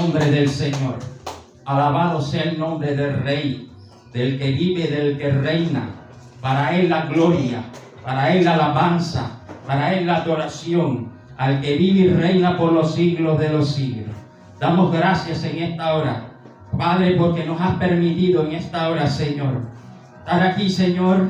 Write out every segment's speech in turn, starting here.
nombre del Señor. Alabado sea el nombre del Rey, del que vive, del que reina. Para Él la gloria, para Él la alabanza, para Él la adoración, al que vive y reina por los siglos de los siglos. Damos gracias en esta hora, Padre, porque nos has permitido en esta hora, Señor, estar aquí, Señor,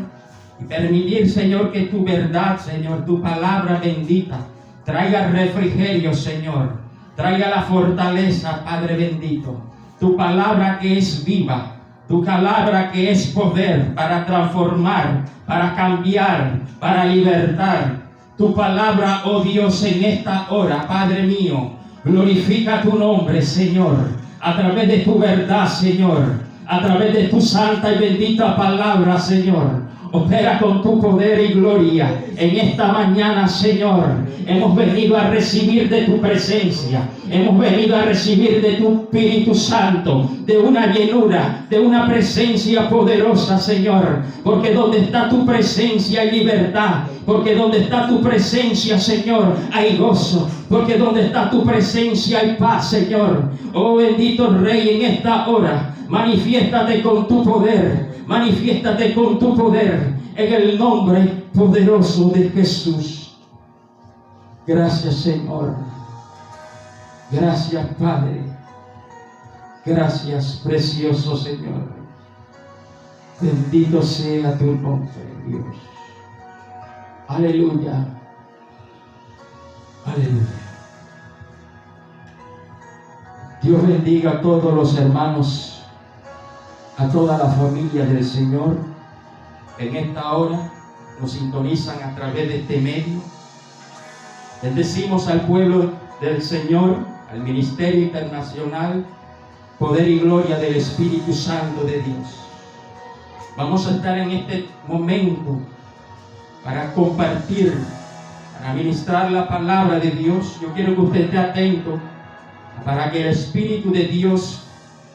y permitir, Señor, que tu verdad, Señor, tu palabra bendita, traiga refrigerio, Señor, traiga la fortaleza, Padre bendito. Tu palabra que es viva, tu palabra que es poder para transformar, para cambiar, para libertar. Tu palabra, oh Dios, en esta hora, Padre mío, glorifica tu nombre, Señor, a través de tu verdad, Señor, a través de tu santa y bendita palabra, Señor. Opera con tu poder y gloria en esta mañana, Señor. Hemos venido a recibir de tu presencia. Hemos venido a recibir de tu Espíritu Santo, de una llenura, de una presencia poderosa, Señor. Porque donde está tu presencia hay libertad. Porque donde está tu presencia, Señor, hay gozo. Porque donde está tu presencia hay paz, Señor. Oh bendito Rey, en esta hora, manifiéstate con tu poder. Manifiéstate con tu poder en el nombre poderoso de Jesús. Gracias, Señor. Gracias, Padre. Gracias, precioso Señor. Bendito sea tu nombre, Dios. Aleluya. Aleluya. Dios bendiga a todos los hermanos, a toda la familia del Señor. En esta hora nos sintonizan a través de este medio. Bendecimos al pueblo del Señor, al Ministerio Internacional, poder y gloria del Espíritu Santo de Dios. Vamos a estar en este momento para compartir, para ministrar la palabra de Dios. Yo quiero que usted esté atento para que el Espíritu de Dios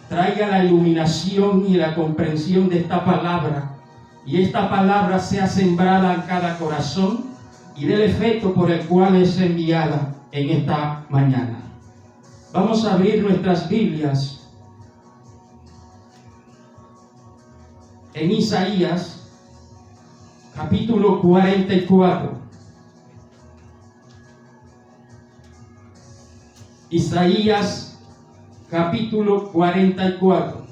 traiga la iluminación y la comprensión de esta palabra, y esta palabra sea sembrada en cada corazón y del efecto por el cual es enviada en esta mañana. Vamos a abrir nuestras Biblias en Isaías capítulo 44. Isaías capítulo 44.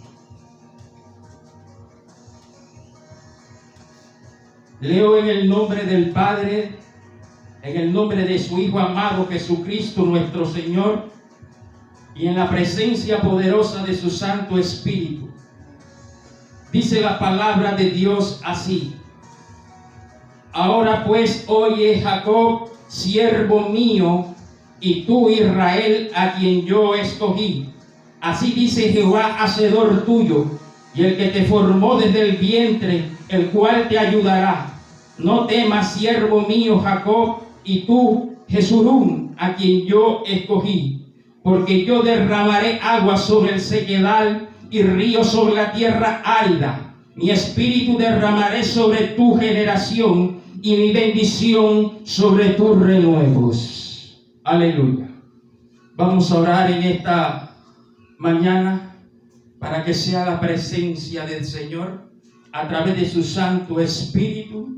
Leo en el nombre del Padre, en el nombre de su Hijo amado Jesucristo nuestro Señor, y en la presencia poderosa de su Santo Espíritu. Dice la palabra de Dios así: Ahora pues oye, Jacob, siervo mío, y tú, Israel, a quien yo escogí. Así dice Jehová, hacedor tuyo, y el que te formó desde el vientre, el cual te ayudará. No temas, siervo mío, Jacob, y tú, Jesurún, a quien yo escogí. Porque yo derramaré agua sobre el sequedal y río sobre la tierra árida. Mi espíritu derramaré sobre tu generación y mi bendición sobre tus renuevos. Aleluya. Vamos a orar en esta mañana para que sea la presencia del Señor a través de su Santo Espíritu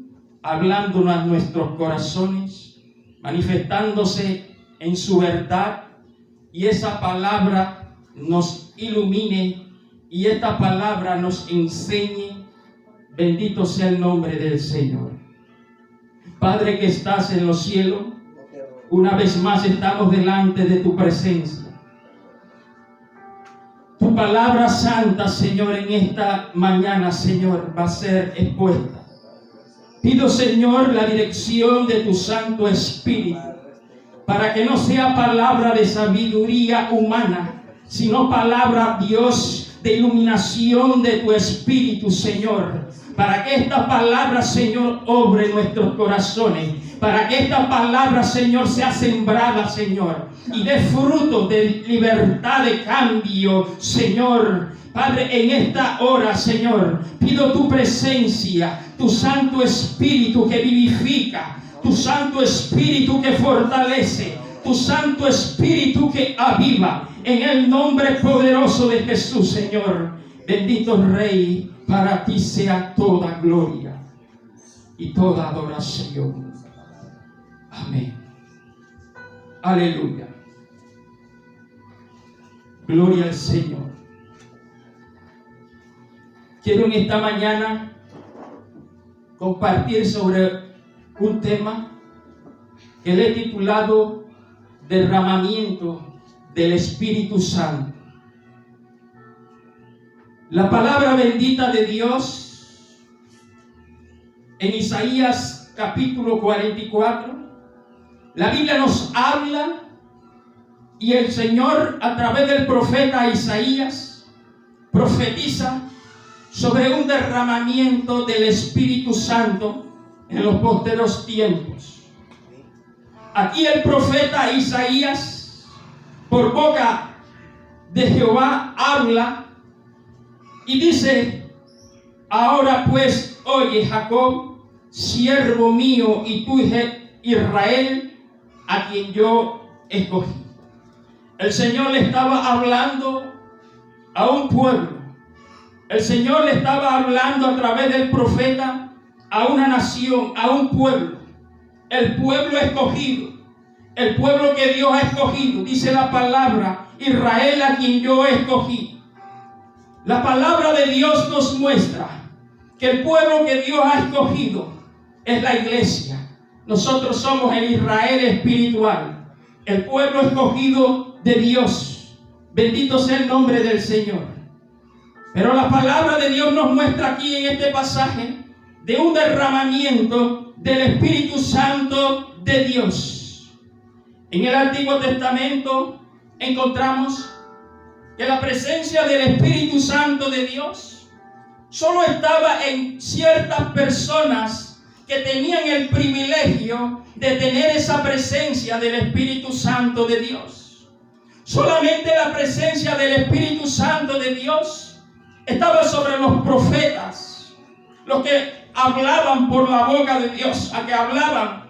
hablándonos a nuestros corazones, manifestándose en su verdad, y esa palabra nos ilumine y esta palabra nos enseñe. Bendito sea el nombre del Señor. Padre que estás en los cielos, una vez más estamos delante de tu presencia. Tu palabra santa, Señor, en esta mañana, Señor, va a ser expuesta. Pido, Señor, la dirección de tu Santo Espíritu, para que no sea palabra de sabiduría humana, sino palabra, Dios, de iluminación de tu Espíritu, Señor. Para que esta palabra, Señor, obre en nuestros corazones. Para que esta palabra, Señor, sea sembrada, Señor, y dé fruto de libertad, de cambio, Señor. Padre, en esta hora, Señor, pido tu presencia, tu Santo Espíritu que vivifica, tu Santo Espíritu que fortalece, tu Santo Espíritu que aviva en el nombre poderoso de Jesús, Señor. Bendito Rey, para ti sea toda gloria y toda adoración. Amén. Aleluya. Gloria al Señor. Quiero en esta mañana compartir sobre un tema que le he titulado derramamiento del Espíritu Santo. La palabra bendita de Dios en Isaías capítulo 44, la Biblia nos habla y el Señor a través del profeta Isaías profetiza sobre un derramamiento del Espíritu Santo en los posteros tiempos. Aquí el profeta Isaías, por boca de Jehová, habla y dice: ahora pues, oye Jacob, siervo mío, y tú Israel, a quien yo escogí. El Señor le estaba hablando a un pueblo. El Señor le estaba hablando a través del profeta a una nación, a un pueblo. El pueblo escogido, el pueblo que Dios ha escogido. Dice la palabra: Israel, a quien yo escogí. La palabra de Dios nos muestra que el pueblo que Dios ha escogido es la iglesia. Nosotros somos el Israel espiritual, el pueblo escogido de Dios. Bendito sea el nombre del Señor. Pero la palabra de Dios nos muestra aquí en este pasaje de un derramamiento del Espíritu Santo de Dios. En el Antiguo Testamento encontramos que la presencia del Espíritu Santo de Dios solo estaba en ciertas personas que tenían el privilegio de tener esa presencia del Espíritu Santo de Dios. Solamente la presencia del Espíritu Santo de Dios estaba sobre los profetas, los que hablaban por la boca de Dios, a que hablaban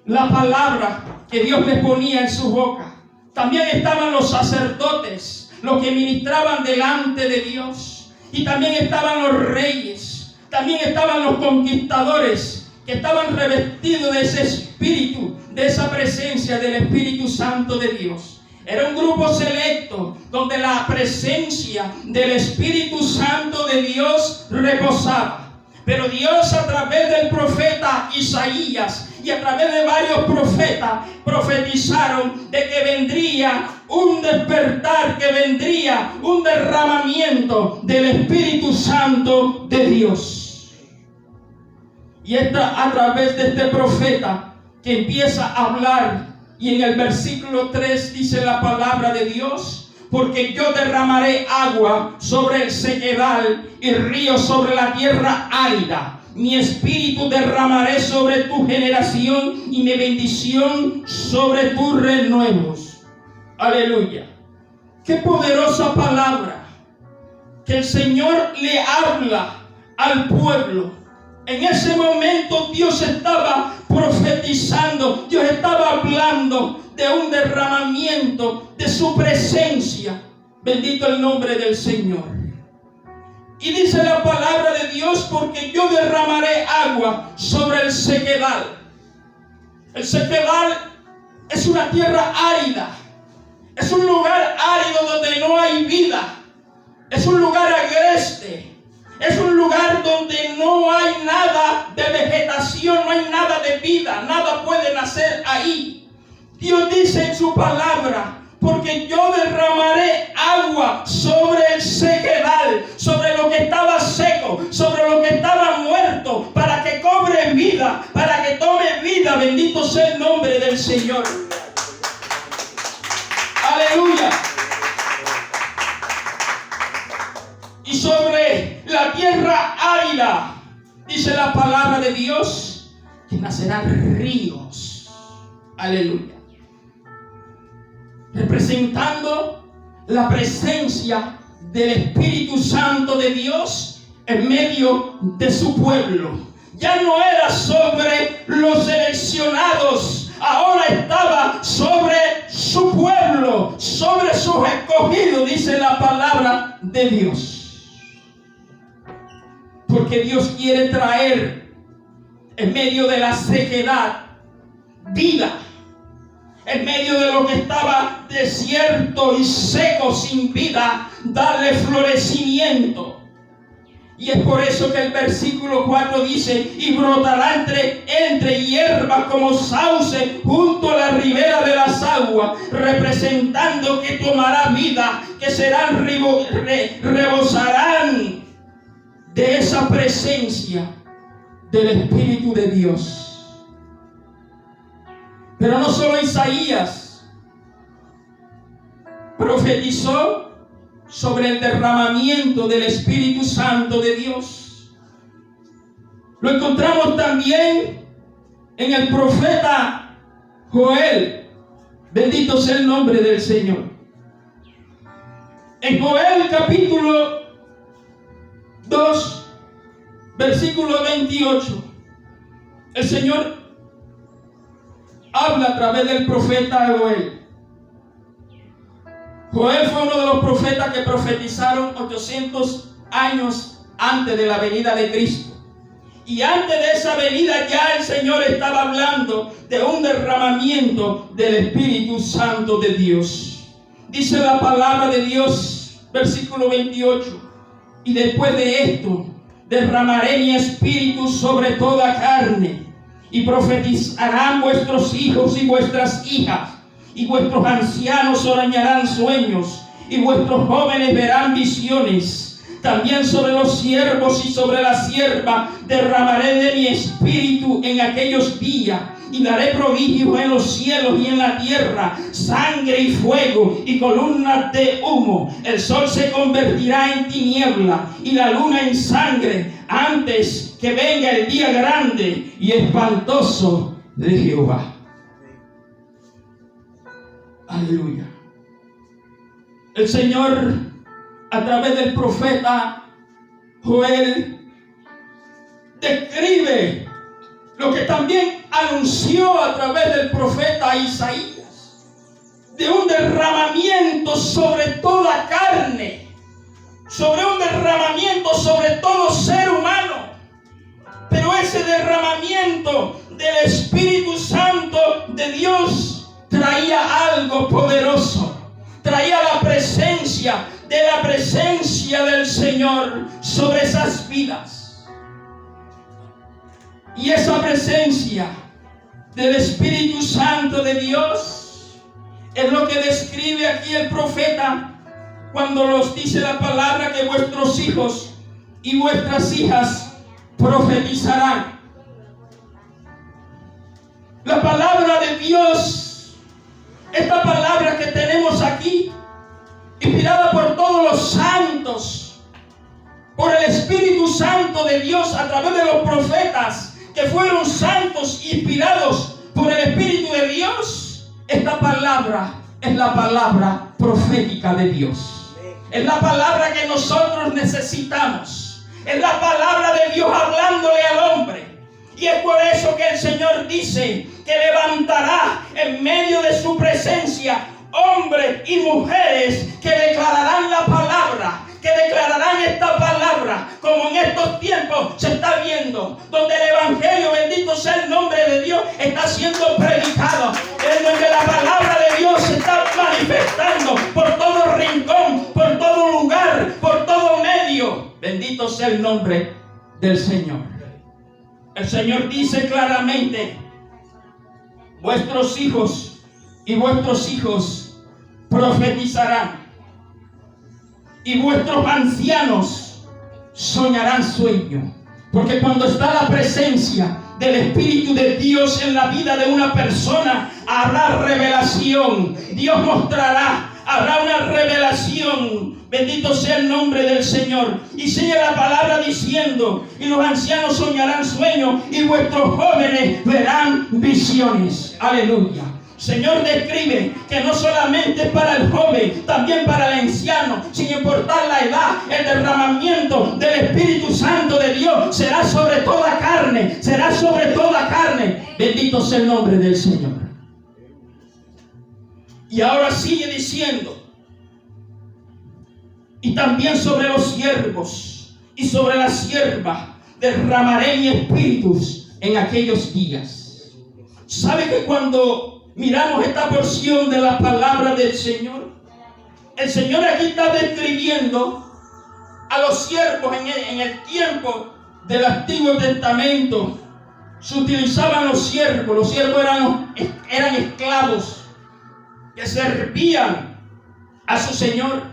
la palabra que Dios les ponía en su boca. También estaban los sacerdotes, los que ministraban delante de Dios. Y también estaban los reyes, también estaban los conquistadores, que estaban revestidos de ese espíritu, de esa presencia del Espíritu Santo de Dios. Era un grupo selecto donde la presencia del Espíritu Santo de Dios reposaba. Pero Dios, a través del profeta Isaías y a través de varios profetas, profetizaron de que vendría un despertar, que vendría un derramamiento del Espíritu Santo de Dios. Y a través de este profeta que empieza a hablar, y en el versículo 3 dice la palabra de Dios: porque yo derramaré agua sobre el sequedal y ríos sobre la tierra árida. Mi espíritu derramaré sobre tu generación y mi bendición sobre tus renuevos. Aleluya. Qué poderosa palabra que el Señor le habla al pueblo. En ese momento Dios estaba profetizando, Dios estaba hablando de un derramamiento de su presencia. Bendito el nombre del Señor. Y dice la palabra de Dios: porque yo derramaré agua sobre el sequedal. El sequedal es una tierra árida. Es un lugar árido donde no hay vida. Es un lugar agreste. Es un lugar donde no hay nada de vegetación, no hay nada de vida, nada puede nacer ahí. Dios dice en su palabra: porque yo derramaré agua sobre el sequedal, sobre lo que estaba seco, sobre lo que estaba muerto, para que cobre vida, para que tome vida. Bendito sea el nombre del Señor. Aleluya. Y sobre la tierra árida, dice la palabra de Dios, que nacerán ríos. Aleluya. Representando la presencia del Espíritu Santo de Dios en medio de su pueblo. Ya no era sobre los seleccionados, ahora estaba sobre su pueblo, sobre sus escogidos, dice la palabra de Dios. Porque Dios quiere traer en medio de la sequedad vida. En medio de lo que estaba desierto y seco sin vida, darle florecimiento. Y es por eso que el versículo 4 dice: y brotará entre hierbas como sauce junto a la ribera de las aguas, representando que tomará vida, que serán rebosarán de esa presencia del Espíritu de Dios. Pero no solo Isaías profetizó sobre el derramamiento del Espíritu Santo de Dios. Lo encontramos también en el profeta Joel. Bendito sea el nombre del Señor. En Joel capítulo 2, versículo 28, el Señor habla a través del profeta Joel. Joel fue uno de los profetas que profetizaron 800 años antes de la venida de Cristo. Y antes de esa venida ya el Señor estaba hablando de un derramamiento del Espíritu Santo de Dios. Dice la palabra de Dios, versículo 28: y después de esto derramaré mi espíritu sobre toda carne, y profetizarán vuestros hijos y vuestras hijas, y vuestros ancianos soñarán sueños, y vuestros jóvenes verán visiones. También sobre los siervos y sobre la sierva derramaré de mi espíritu en aquellos días, y daré prodigios en los cielos y en la tierra, sangre y fuego y columnas de humo. El sol se convertirá en tiniebla y la luna en sangre, antes que venga el día grande y espantoso de Jehová. Aleluya. El Señor, a través del profeta Joel, describe lo que también anunció a través del profeta Isaías, de un derramamiento sobre toda carne, sobre un derramamiento sobre todo ser humano. Pero ese derramamiento del Espíritu Santo de Dios traía algo poderoso, traía la presencia del Señor sobre esas vidas. Y esa presencia del Espíritu Santo de Dios es lo que describe aquí el profeta cuando nos dice la palabra que vuestros hijos y vuestras hijas profetizarán. La palabra de Dios, esta palabra que tenemos aquí, inspirada por todos los santos, por el Espíritu Santo de Dios a través de los profetas que fueron santos inspirados por el Espíritu de Dios. Esta palabra es la palabra profética de Dios. Es la palabra que nosotros necesitamos. Es la palabra de Dios hablándole al hombre. Y es por eso que el Señor dice que levantará en medio de su presencia hombres y mujeres que declararán la palabra, que declararán esta palabra, como en estos tiempos se está viendo, donde el Evangelio, bendito sea el nombre de Dios, está siendo predicado, en donde la palabra de Dios se está manifestando por todo rincón, por todo lugar, por todo medio. Bendito sea el nombre del Señor. El Señor dice claramente: vuestros hijos y vuestros hijos profetizarán, y vuestros ancianos soñarán sueños. Porque cuando está la presencia del Espíritu de Dios en la vida de una persona, habrá revelación. Dios mostrará, habrá una revelación. Bendito sea el nombre del Señor. Y sigue la palabra diciendo: y los ancianos soñarán sueños, y vuestros jóvenes verán visiones. Aleluya. Señor describe que no solamente para el joven, también para el anciano, sin importar la edad, el derramamiento del Espíritu Santo de Dios será sobre toda carne, será sobre toda carne. Bendito sea el nombre del Señor. Y ahora sigue diciendo: y también sobre los siervos y sobre las siervas derramaré mi espíritu en aquellos días. ¿Sabe que cuando miramos esta porción de la palabra del Señor, el Señor aquí está describiendo a los siervos en el tiempo del Antiguo Testamento? Se utilizaban los siervos eran esclavos que servían a su Señor.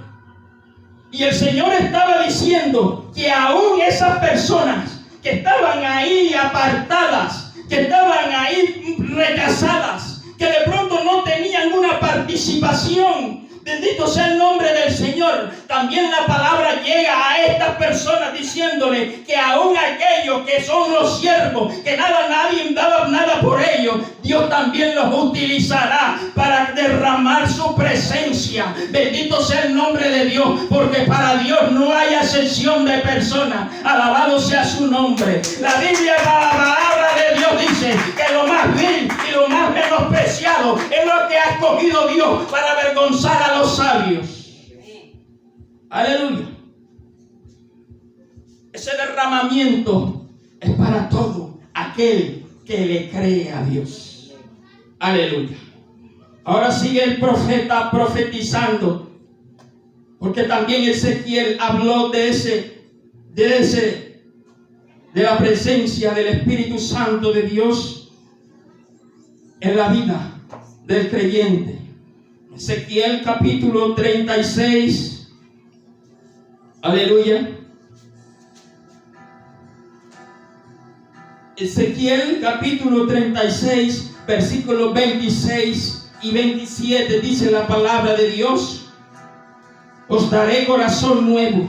Y el Señor estaba diciendo que aún esas personas que estaban ahí apartadas, que estaban ahí rechazadas, que de pronto no tenían una participación, bendito sea el nombre del Señor, también la palabra llega a estas personas diciéndole que aún aquellos que son los siervos, que nadie daba nada por ellos, Dios también los utilizará para derramar su presencia. Bendito sea el nombre de Dios, porque para Dios no hay excepción de personas. Alabado sea su nombre. La Biblia, la palabra de Dios dice que lo más vil y lo más menospreciado es lo que ha escogido Dios para avergonzar a los sabios. Aleluya. Ese derramamiento es para todo aquel que le cree a Dios. Aleluya. Ahora sigue el profeta profetizando, porque también Ezequiel habló de la presencia del Espíritu Santo de Dios en la vida del creyente. Ezequiel capítulo 36. Aleluya. Ezequiel capítulo 36, versículos 26 y 27 dice la palabra de Dios: os daré corazón nuevo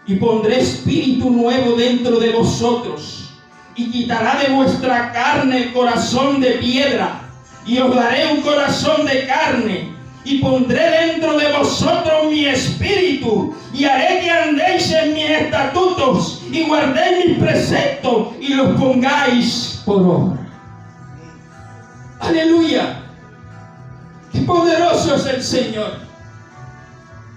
y pondré espíritu nuevo dentro de vosotros, y quitará de vuestra carne el corazón de piedra, y os daré un corazón de carne, y pondré dentro de vosotros mi espíritu, y haré que andéis en mis estatutos, y guardéis mis preceptos, y los pongáis por obra. Aleluya. Qué poderoso es el Señor.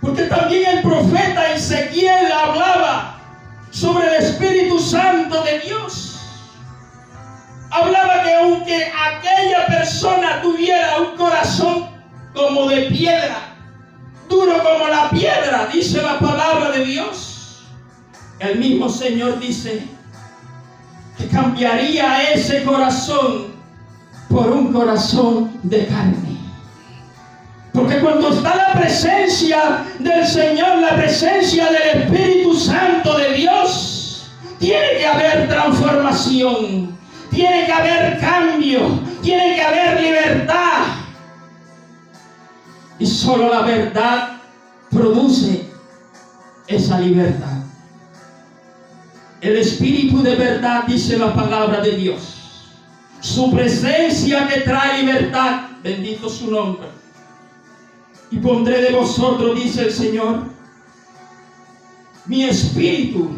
Porque también el profeta Ezequiel hablaba sobre el Espíritu Santo de Dios. Hablaba que aunque aquella persona tuviera un corazón como de piedra, duro como la piedra, dice la palabra de Dios, el mismo Señor dice que cambiaría ese corazón por un corazón de carne. Porque cuando está la presencia del Señor, la presencia del Espíritu Santo de Dios, tiene que haber transformación, tiene que haber cambio, tiene que haber libertad. Y solo la verdad produce esa libertad. El Espíritu de verdad, dice la palabra de Dios. Su presencia que trae libertad, bendito su nombre. Y pondré de vosotros, dice el Señor, mi espíritu,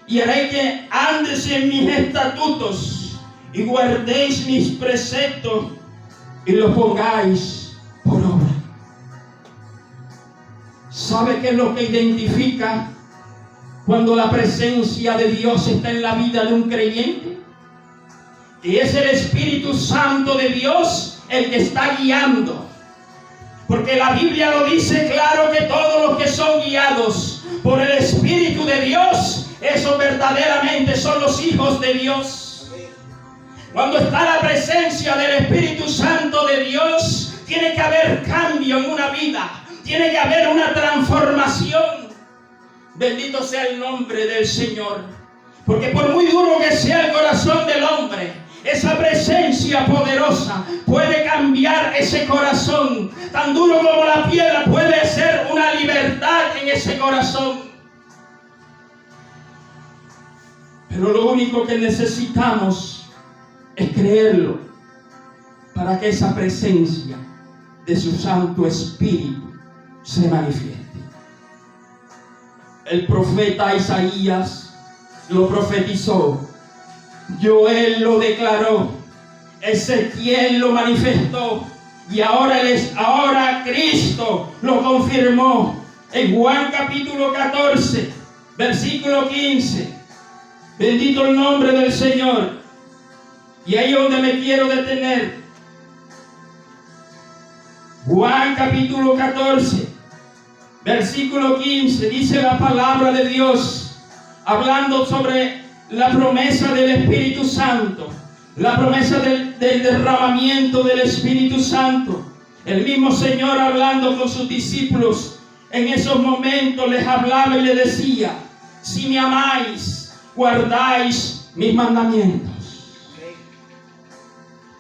y haré que andes en mis estatutos, y guardéis mis preceptos, y los pongáis por obra. ¿Sabe qué es lo que identifica cuando la presencia de Dios está en la vida de un creyente? Que es el Espíritu Santo de Dios el que está guiando. Porque la Biblia lo dice claro que todos los que son guiados por el Espíritu de Dios, esos verdaderamente son los hijos de Dios. Cuando está la presencia del Espíritu Santo de Dios, tiene que haber cambio en una vida, tiene que haber una transformación. Bendito sea el nombre del Señor. Porque por muy duro que sea el corazón del hombre, esa presencia poderosa puede cambiar ese corazón. Tan duro como la piedra, puede ser una libertad en ese corazón. Pero lo único que necesitamos es creerlo para que esa presencia de su Santo Espíritu se manifieste. El profeta Isaías lo profetizó, Joel lo declaró, Ezequiel lo manifestó, Y ahora Cristo lo confirmó en Juan capítulo 14, versículo 15. Bendito el nombre del Señor. Y ahí es donde me quiero detener. Juan capítulo 14, versículo 15, dice la palabra de Dios, hablando sobre la promesa del Espíritu Santo, la promesa del derramamiento del Espíritu Santo. El mismo Señor, hablando con sus discípulos, en esos momentos les hablaba y les decía: si me amáis, guardáis mis mandamientos.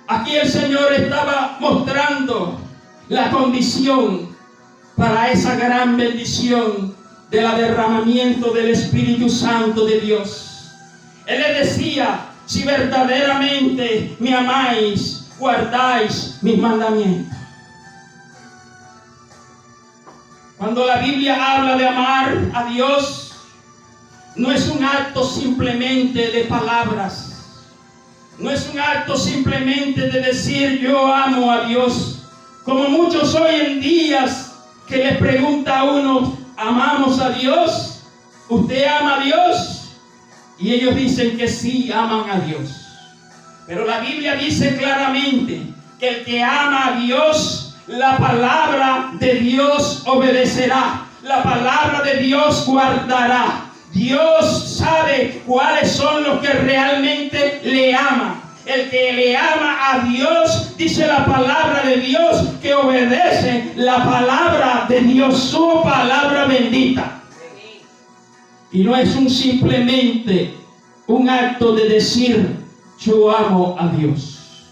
Aquí el Señor estaba mostrando la condición para esa gran bendición del derramamiento del Espíritu Santo de Dios. Él le decía: si verdaderamente me amáis, guardáis mis mandamientos. Cuando la Biblia habla de amar a Dios, no es un acto simplemente de palabras. No es un acto simplemente de decir yo amo a Dios. Como muchos hoy en día que le pregunta a uno: ¿amamos a Dios? ¿Usted ama a Dios? Y ellos dicen que sí, aman a Dios. Pero la Biblia dice claramente que el que ama a Dios, la palabra de Dios obedecerá. La palabra de Dios guardará. Dios sabe cuáles son los que realmente le aman. El que le ama a Dios, dice la palabra de Dios, que obedece la palabra de Dios, su palabra bendita. Y no es simplemente un acto de decir yo amo a Dios.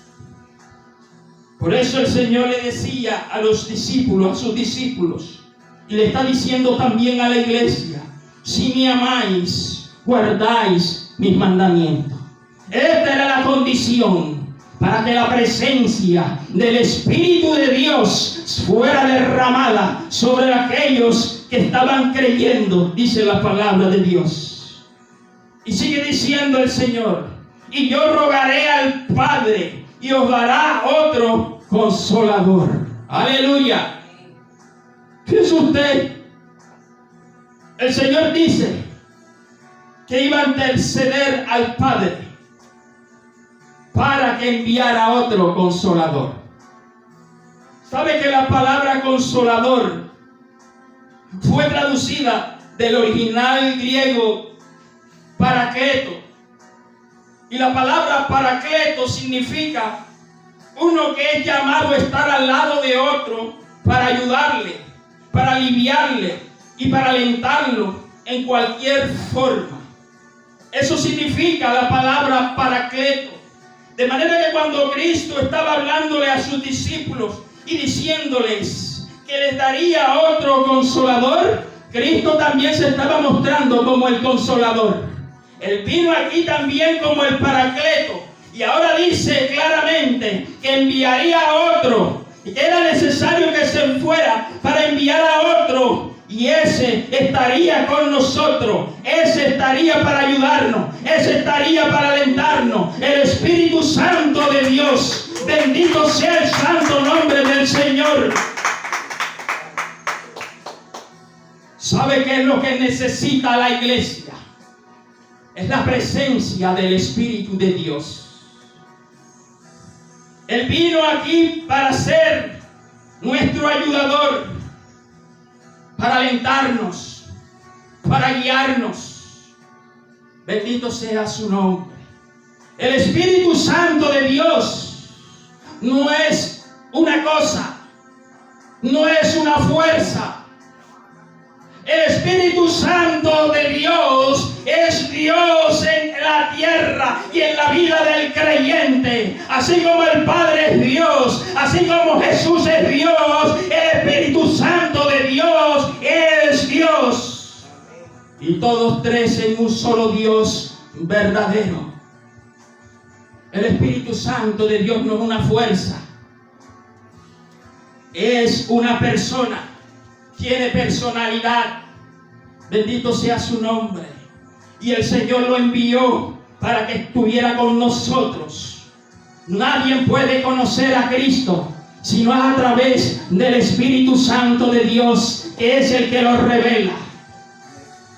Por eso el Señor le decía a los discípulos, a sus discípulos, y le está diciendo también a la iglesia: si me amáis, guardáis mis mandamientos. Esta era la condición para que la presencia del Espíritu de Dios fuera derramada sobre aquellos que estaban creyendo, dice la palabra de Dios. Y sigue diciendo el Señor: y yo rogaré al Padre y os dará otro consolador. Aleluya. Fíjese usted, el Señor dice que iba a interceder al Padre para que enviara otro consolador. ¿Sabe que la palabra consolador fue traducida del original griego paracleto? Y la palabra paracleto significa uno que es llamado a estar al lado de otro para ayudarle, para aliviarle y para alentarlo en cualquier forma. Eso significa la palabra paracleto. De manera que cuando Cristo estaba hablándole a sus discípulos y diciéndoles que les daría otro consolador, Cristo también se estaba mostrando como el consolador. Él vino aquí también como el paracleto. Y ahora dice claramente que enviaría a otro. Y que era necesario que se fuera para enviar a otro. Y ese estaría con nosotros. Ese estaría para ayudarnos. Ese estaría para alentarnos. El Espíritu Santo de Dios. Bendito sea el santo nombre del Señor. ¿Sabe qué es lo que necesita la iglesia? Es la presencia del Espíritu de Dios. Él vino aquí para ser nuestro ayudador, para alentarnos, para guiarnos. Bendito sea su nombre. El Espíritu Santo de Dios no es una cosa, no es una fuerza. El Espíritu Santo de Dios es Dios en la tierra y en la vida del creyente. Así como el Padre es Dios, así como Jesús es Dios, el Espíritu Santo de Dios es Dios. Y todos tres en un solo Dios verdadero. El Espíritu Santo de Dios no es una fuerza, es una persona. Tiene personalidad. Bendito sea su nombre. Y el Señor lo envió para que estuviera con nosotros. Nadie puede conocer a Cristo sino a través del Espíritu Santo de Dios, que es el que lo revela.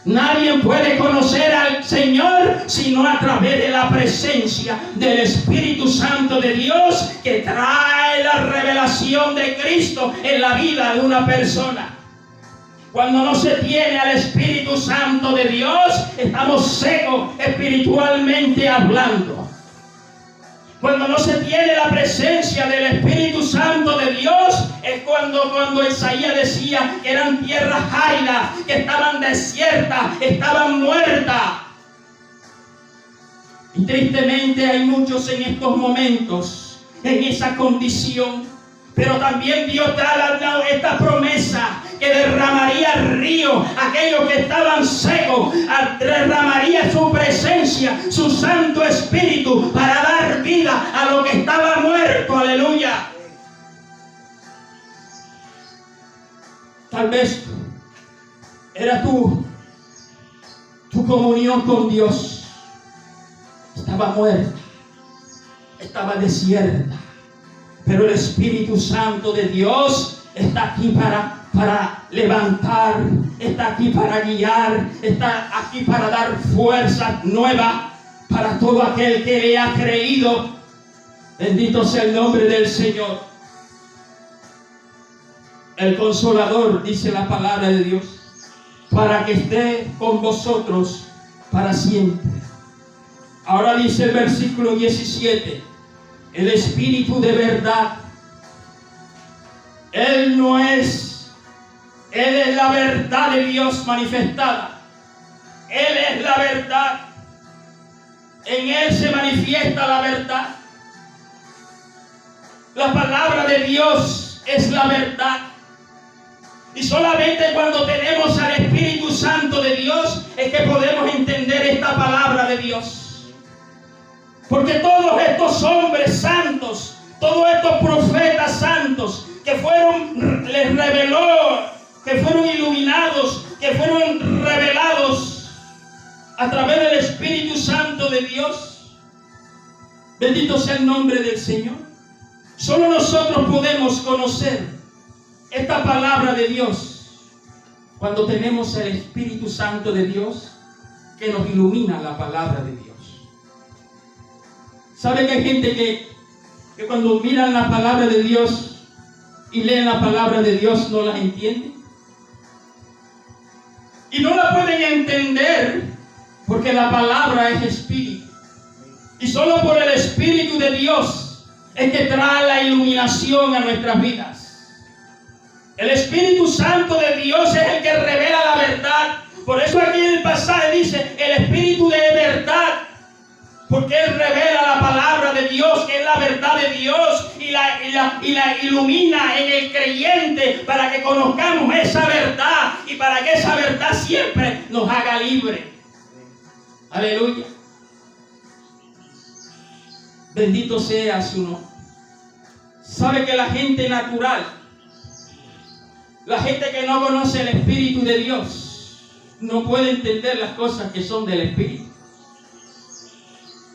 Nadie puede conocer al Señor sino a través de la presencia del Espíritu Santo de Dios, que trae la revelación de Cristo en la vida de una persona. Cuando no se tiene al Espíritu Santo de Dios, estamos secos espiritualmente hablando. Cuando no se tiene la presencia del Espíritu Santo de Dios, es cuando Isaías decía que eran tierras áridas, que estaban desiertas, estaban muertas. Y tristemente hay muchos en estos momentos en esa condición. Pero también Dios da esta promesa, que derramaría río aquellos que estaban secos, derramaría su presencia, su Santo Espíritu, para dar vida a lo que estaba muerto. Aleluya. Tal vez era tu comunión con Dios estaba muerta, estaba desierta, pero el Espíritu Santo de Dios está aquí para levantar, está aquí para guiar, está aquí para dar fuerza nueva para todo aquel que le ha creído. Bendito sea el nombre del Señor. El Consolador, dice la palabra de Dios, para que esté con vosotros para siempre. Ahora dice el versículo 17, el Espíritu de verdad. Él es la verdad de Dios manifestada. Él es la verdad. En Él se manifiesta la verdad. La palabra de Dios es la verdad. Y solamente cuando tenemos al Espíritu Santo de Dios es que podemos entender esta palabra de Dios. Porque todos estos hombres santos, todos estos profetas santos que les reveló, que fueron iluminados, que fueron revelados a través del Espíritu Santo de Dios. Bendito sea el nombre del Señor. Solo nosotros podemos conocer esta palabra de Dios cuando tenemos el Espíritu Santo de Dios que nos ilumina la palabra de Dios. ¿Sabe que hay gente que cuando miran la palabra de Dios y leen la palabra de Dios no la entienden? Y no la pueden entender porque la palabra es espíritu. Y solo por el Espíritu de Dios es que trae la iluminación a nuestras vidas. El Espíritu Santo de Dios es el que revela la verdad. Por eso aquí en el pasaje dice el Espíritu de verdad. Porque Él revela la palabra de Dios, que es la verdad de Dios, y la ilumina en el creyente para que conozcamos esa verdad y para que esa verdad siempre nos haga libre. Aleluya. Bendito sea su nombre. Sabe que la gente natural, la gente que no conoce el Espíritu de Dios, no puede entender las cosas que son del Espíritu.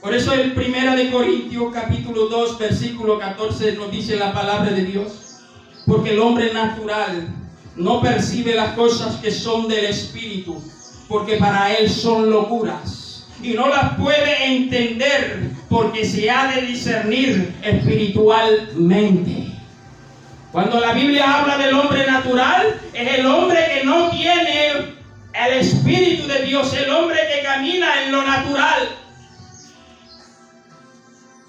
Por eso en 1 Corintios capítulo 2 versículo 14 nos dice la palabra de Dios, porque el hombre natural no percibe las cosas que son del Espíritu, porque para él son locuras, y no las puede entender, porque se ha de discernir espiritualmente. Cuando la Biblia habla del hombre natural, es el hombre que no tiene el Espíritu de Dios, el hombre que camina en lo natural,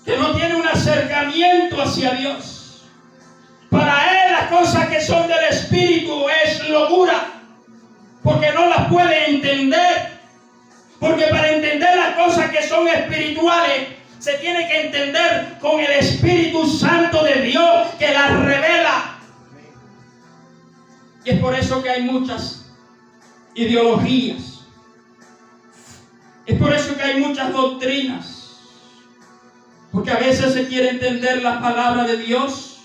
que no tiene un acercamiento hacia Dios. Para él las cosas que son del Espíritu es locura, porque no las puede entender. Porque para entender las cosas que son espirituales se tiene que entender con el Espíritu Santo de Dios que las revela. Y es por eso que hay muchas ideologías. Es por eso que hay muchas doctrinas. Porque a veces se quiere entender la palabra de Dios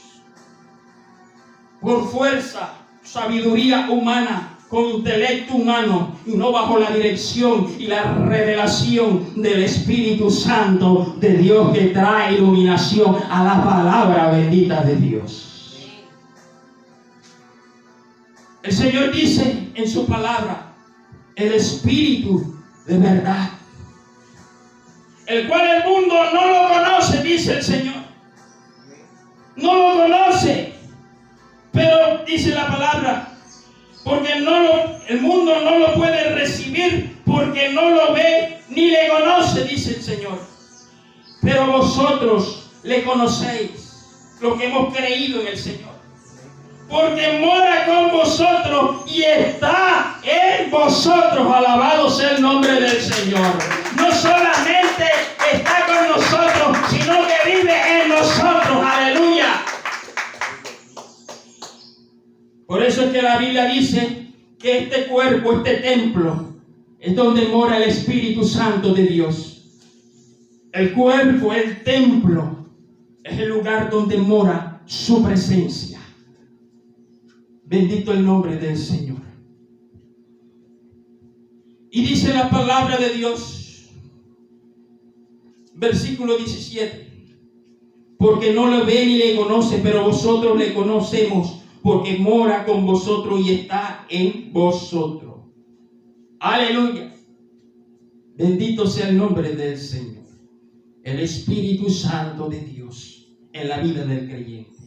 por fuerza, sabiduría humana, con intelecto humano, y no bajo la dirección y la revelación del Espíritu Santo de Dios, que trae iluminación a la palabra bendita de Dios. El Señor dice en su palabra, el Espíritu de verdad, el cual el mundo no lo conoce, dice el Señor. No lo conoce, pero dice la palabra, porque el mundo no lo puede recibir, porque no lo ve ni le conoce, dice el Señor. Pero vosotros le conocéis, lo que hemos creído en el Señor, porque mora con vosotros y está en vosotros. Alabado sea el nombre del Señor. No solamente está con nosotros, sino que vive en nosotros. Aleluya. Por eso es que la Biblia dice que este cuerpo, este templo, es donde mora el Espíritu Santo de Dios. El cuerpo, el templo, es el lugar donde mora su presencia. Bendito el nombre del Señor. Y dice la palabra de Dios, versículo 17, porque no lo ve ni le conoce, pero vosotros le conocemos, porque mora con vosotros y está en vosotros. Aleluya. Bendito sea el nombre del Señor. El Espíritu Santo de Dios en la vida del creyente.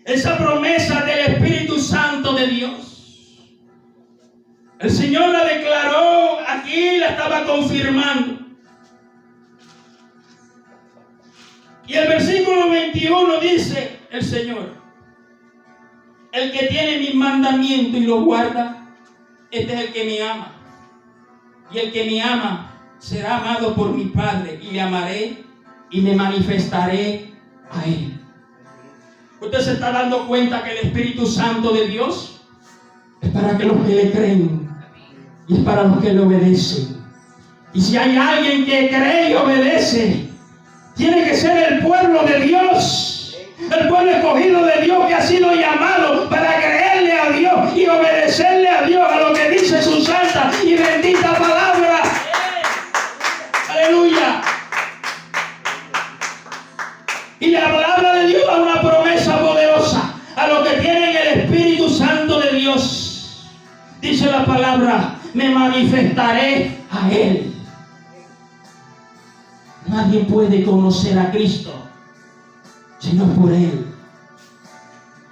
Esa promesa del Espíritu Santo de Dios, el Señor la declaró aquí, la estaba confirmando. Y el versículo 21 dice el Señor, el que tiene mis mandamientos y los guarda, este es el que me ama. Y el que me ama será amado por mi Padre, y le amaré y me manifestaré a él. Usted se está dando cuenta que el Espíritu Santo de Dios es para que los que le creen y es para los que le obedecen. Y si hay alguien que cree y obedece, tiene que ser el pueblo de Dios, el pueblo escogido de Dios, que ha sido llamado para creerle a Dios y obedecerle a Dios, a lo que dice su santa y bendita palabra. Aleluya. Y la palabra de Dios da una promesa poderosa a los que tienen el Espíritu Santo de Dios. Dice la palabra, me manifestaré a Él. Nadie puede conocer a Cristo sino por Él.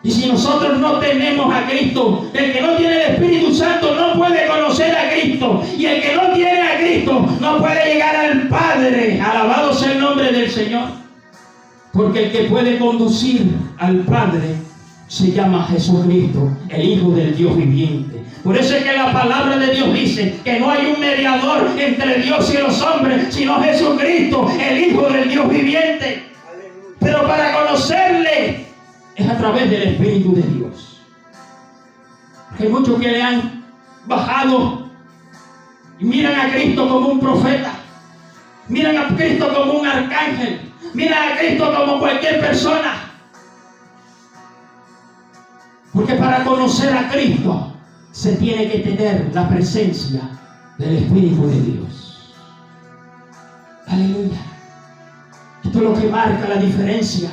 Y si nosotros no tenemos a Cristo, el que no tiene el Espíritu Santo no puede conocer a Cristo. Y el que no tiene a Cristo no puede llegar al Padre. Alabado sea el nombre del Señor. Porque el que puede conducir al Padre se llama Jesucristo, el Hijo del Dios viviente. Por eso es que la palabra de Dios dice que no hay un mediador entre Dios y los hombres, sino Jesucristo, el Hijo del Dios viviente. Pero para conocerle es a través del Espíritu de Dios. Porque hay muchos que le han bajado y miran a Cristo como un profeta, miran a Cristo como un arcángel, miran a Cristo como cualquier persona. Porque para conocer a Cristo se tiene que tener la presencia del Espíritu de Dios. Aleluya. Esto es lo que marca la diferencia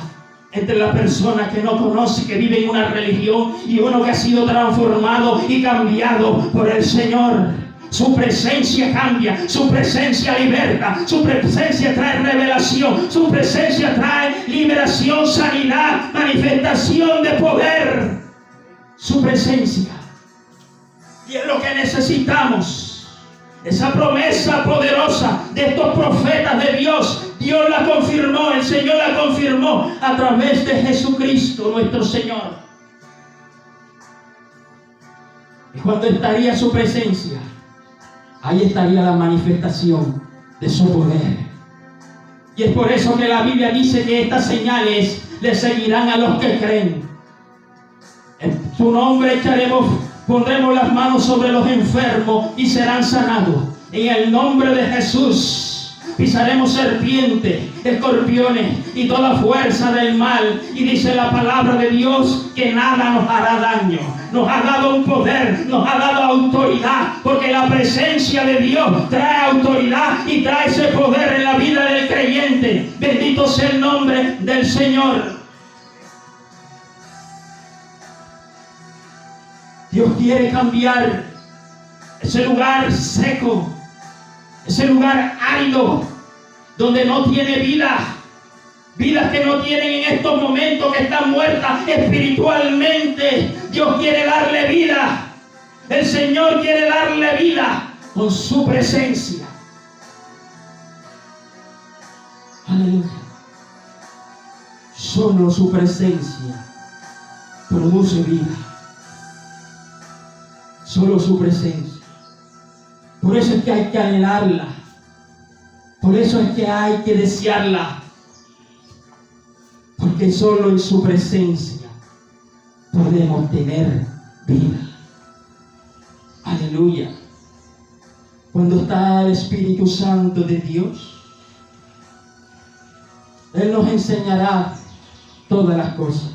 entre la persona que no conoce, que vive en una religión, y uno que ha sido transformado y cambiado por el Señor. Su presencia cambia, su presencia liberta, su presencia trae revelación, su presencia trae liberación, sanidad, manifestación de poder. Su presencia. Y es lo que necesitamos. Esa promesa poderosa de estos profetas de Dios, Dios la confirmó, el Señor la confirmó a través de Jesucristo nuestro Señor. Y cuando estaría su presencia, ahí estaría la manifestación de su poder. Y es por eso que la Biblia dice que estas señales le seguirán a los que creen. En su nombre pondremos las manos sobre los enfermos y serán sanados. En el nombre de Jesús pisaremos serpientes, escorpiones y toda fuerza del mal. Y dice la palabra de Dios que nada nos hará daño. Nos ha dado un poder, nos ha dado autoridad, porque la presencia de Dios trae autoridad y trae ese poder en la vida del creyente. Bendito sea el nombre del Señor. Dios quiere cambiar ese lugar seco, ese lugar árido, donde no tiene vida. Vidas que no tienen en estos momentos, que están muertas espiritualmente. Dios quiere darle vida. El Señor quiere darle vida con su presencia. Aleluya. Solo su presencia produce vida. Solo su presencia. Por eso es que hay que anhelarla. Por eso es que hay que desearla. Porque solo en su presencia podemos tener vida. Aleluya. Cuando está el Espíritu Santo de Dios, Él nos enseñará todas las cosas.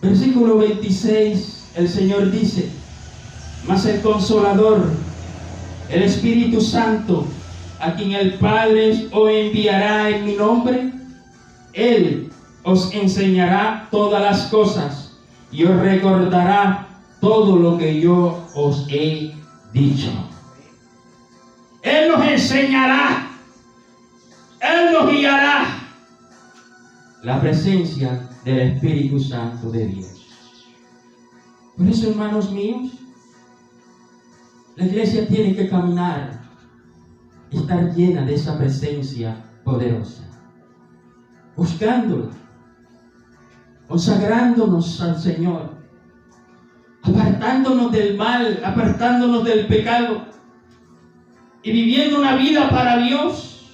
Versículo 26, el Señor dice: mas el Consolador, el Espíritu Santo, a quien el Padre os enviará en mi nombre, Él os enseñará todas las cosas y os recordará todo lo que yo os he dicho. Él nos enseñará, Él nos guiará. La presencia del Espíritu Santo de Dios. Por eso, hermanos míos, la iglesia tiene que caminar y estar llena de esa presencia poderosa, buscándola, consagrándonos al Señor, apartándonos del mal, apartándonos del pecado y viviendo una vida para Dios,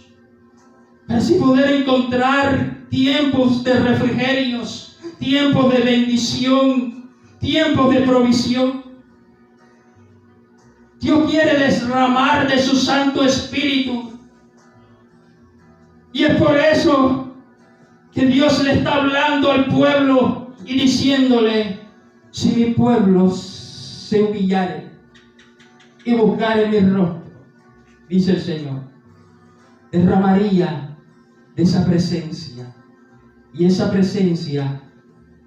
para así poder encontrar tiempos de refrigerios, tiempos de bendición, tiempos de provisión. Dios quiere derramar de su Santo Espíritu, y es por eso que Dios le está hablando al pueblo y diciéndole: si mi pueblo se humillare y buscare mi rostro, dice el Señor, derramaría de esa presencia, y esa presencia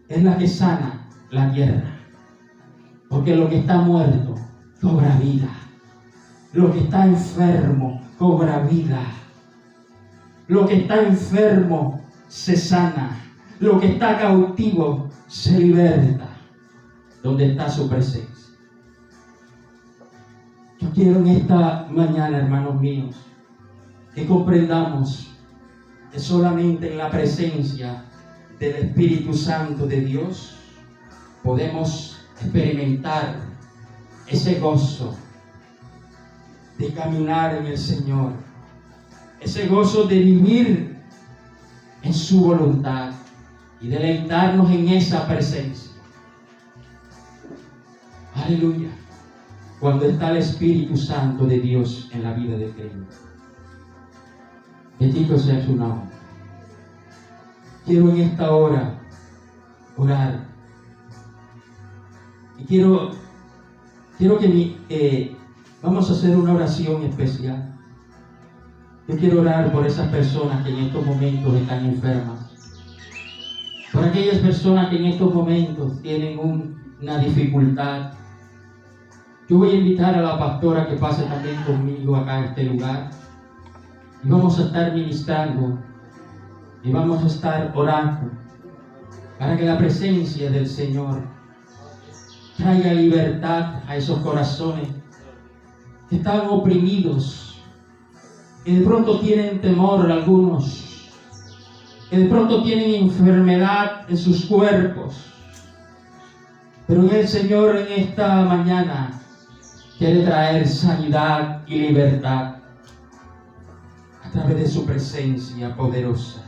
es la que sana la tierra, porque lo que está muerto cobra vida, lo que está enfermo cobra vida, lo que está enfermo se sana, lo que está cautivo se liberta, donde está su presencia. Yo quiero en esta mañana, hermanos míos, que comprendamos que solamente en la presencia del Espíritu Santo de Dios podemos experimentar ese gozo de caminar en el Señor, ese gozo de vivir en su voluntad y deleitarnos en esa presencia. Aleluya. Cuando está el Espíritu Santo de Dios en la vida de creyente. Bendito sea su nombre. Quiero en esta hora orar. Y quiero que vamos a hacer una oración especial. Yo quiero orar por esas personas que en estos momentos están enfermas. Por aquellas personas que en estos momentos tienen una dificultad. Yo voy a invitar a la pastora que pase también conmigo acá en este lugar. Y vamos a estar ministrando. Y vamos a estar orando. Para que la presencia del Señor traiga libertad a esos corazones que están oprimidos. Que de pronto tienen temor algunos. Que de pronto tienen enfermedad en sus cuerpos. Pero el Señor en esta mañana quiere traer sanidad y libertad a través de su presencia poderosa.